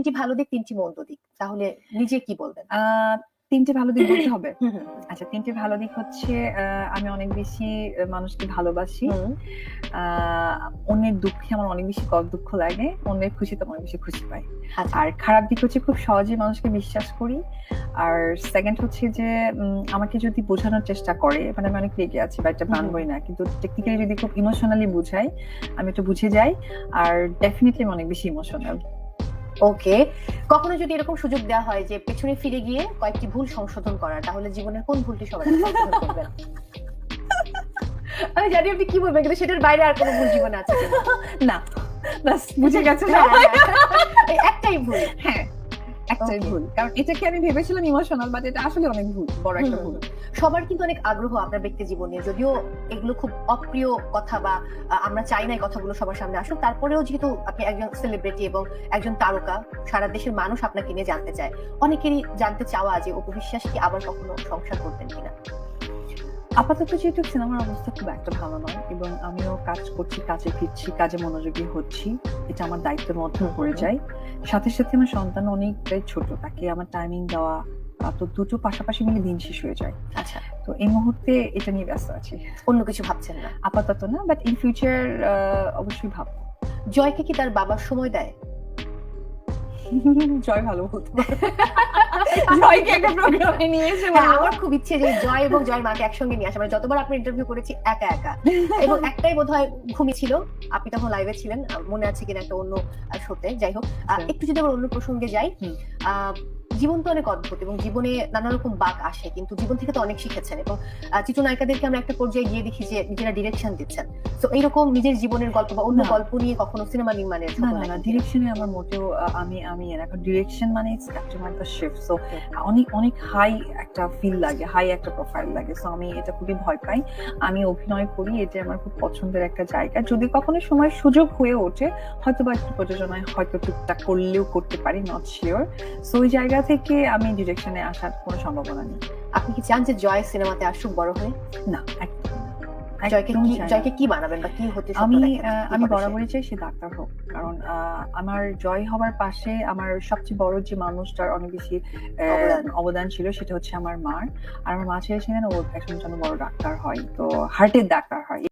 তিনটি ভালো দিক, তিনটি মন্দ দিক, তাহলে নিজে কি বলবেন? তিনটে ভালো দিক বলতে হবে। আচ্ছা, তিনটে ভালো দিক হচ্ছে আমি অনেক বেশি মানুষকে ভালোবাসি। অন্যের দুঃখে আমার অনেক বেশি দুঃখ লাগে, অন্যের খুশিতে অনেক বেশি খুশি পাই। আর খারাপ দিক হচ্ছে খুব সহজেই মানুষকে বিশ্বাস করি। আর সেকেন্ড হচ্ছে যে আমাকে যদি বোঝানোর চেষ্টা করে, মানে আমি অনেক রেগে আছি বা এটা মানবই না, কিন্তু টেকনিক্যালি যদি খুব ইমোশনালি বুঝাই, আমি একটু বুঝে যাই। আর ডেফিনেটলি আমি অনেক বেশি ইমোশনাল। ওকে, কখনো যদি এরকম সুযোগ দেওয়া হয় যে পেছনে ফিরে গিয়ে কয়েকটি ভুল সংশোধন করার, তাহলে জীবনের কোন ভুলটি সবার আগে সংশোধন করবেন? আমি জানি আপনি কি বলবেন, কিন্তু সেটার বাইরে আর কোনো ভুল জীবনে আছে কিনা? না, বাস বুঝে গেছে একটাই ভুল। হ্যাঁ, একটাই ভুল, কারণ এটাকে আমি ভেবেছিলাম ইমোশনাল, বাট এটা আসলে অনেক ভুল, বড় একটা ভুল। সবার কিন্তু অনেক আগ্রহ আপনার ব্যক্তি জীবনে, যদিও এগুলো খুব অপ্রিয় কথা বা আমরা চাই না এই কথাগুলো সবার সামনে আসুক, তারপরেও যেহেতু আপনি একজন সেলিব্রিটি এবং একজন তারকা, সারা দেশের মানুষ আপনাকে নিয়ে জানতে চায়, অনেকেরই জানতে চাওয়া যে অপু বিশ্বাস কি আবার কখনো সংসার করতেন কিনা? আপাতত যেহেতু সিনেমার অবস্থা খুব একটা ভালো নয় এবং আমিও কাজ করছি, কাজে ফিরছি, কাজে মনোযোগী হচ্ছি, এটা আমার দায়িত্বের মধ্যে পড়ে যায়। সাথে সাথে আমার সন্তান অনেকটাই ছোট, তাকে আমার টাইমিং দেওয়া, তো দুটো পাশাপাশি মিলে দিন শেষ হয়ে যায়। আচ্ছা, তো এই মুহূর্তে এটা নিয়ে ব্যস্ত আছি। অন্য কিছু ভাবছেন না আপাতত না, বাট ইন ফিউচার অবশ্যই ভাববো। জয়কে কি তার বাবার সময় দেয়? জয় ভালো হতো, জয়কে একটা প্রোগ্রামে নিয়ে এসে আমার খুব ইচ্ছে যে জয় এবং জয়ের মাকে একসঙ্গে নিয়ে আসা। মানে যতবার আপনি ইন্টারভিউ করেছি একা একা, এবং একটাই বোধহয় ঘুমিয়েছিল, আপনি তখন লাইভে ছিলেন, মনে আছে কিনা একটা অন্য শোতে। যাই হোক, একটু যদি আমরা অন্য প্রসঙ্গে যাই, জীবন তো অনেক অদ্ভুত এবং জীবনে নানা রকম বাঁক আসে, কিন্তু জীবন থেকে তো অনেক শিখেছেন এবং চিত্রনায়িকাদেরকে আমরা একটা পর্যায়ে গিয়ে দেখি যে নিজেরা ডিরেকশন দিচ্ছেন। তো এইরকম নিজের জীবনের গল্প বা অন্য গল্প নিয়ে কখনো সিনেমা নির্মাণের? না, ডিরেকশনে আমার মোটেও আমি এখন ডিরেকশন মানে it's captain my the ship, so অনেক অনেক হাই একটা ফিল লাগে, হাই একটা প্রোফাইল লাগে, সো আমি এটা খুবই ভয় পাই। আমি অভিনয় করি, এটা আমার খুব পছন্দের একটা জায়গা। যদি কখনো সময় সুযোগ হয়ে ওঠে, হয়তো বা একটু প্রযোজনায় হয়তো টুকটাক করলেও করতে পারি, নট শিওর। সো ওই জায়গা থেকে আমি ডিরেকশনে আসার কোনো সম্ভাবনা নেই। আপনি কি চান যে জয় সিনেমাতে আসুক বড় হয়ে? না, একদম। জয়কে কি বানাবেন বা কি হতে? আমি বরাবরই চাই সে ডাক্তার হোক, কারণ আমার জয় হবার পাশে আমার সবচেয়ে বড় যে মানুষটার অনেক বেশি অবদান ছিল, সেটা হচ্ছে আমার মার। আর আমার মা চেয়েছিলেন ও একজন যেন বড় ডাক্তার হয়, তো হার্টের ডাক্তার হয়।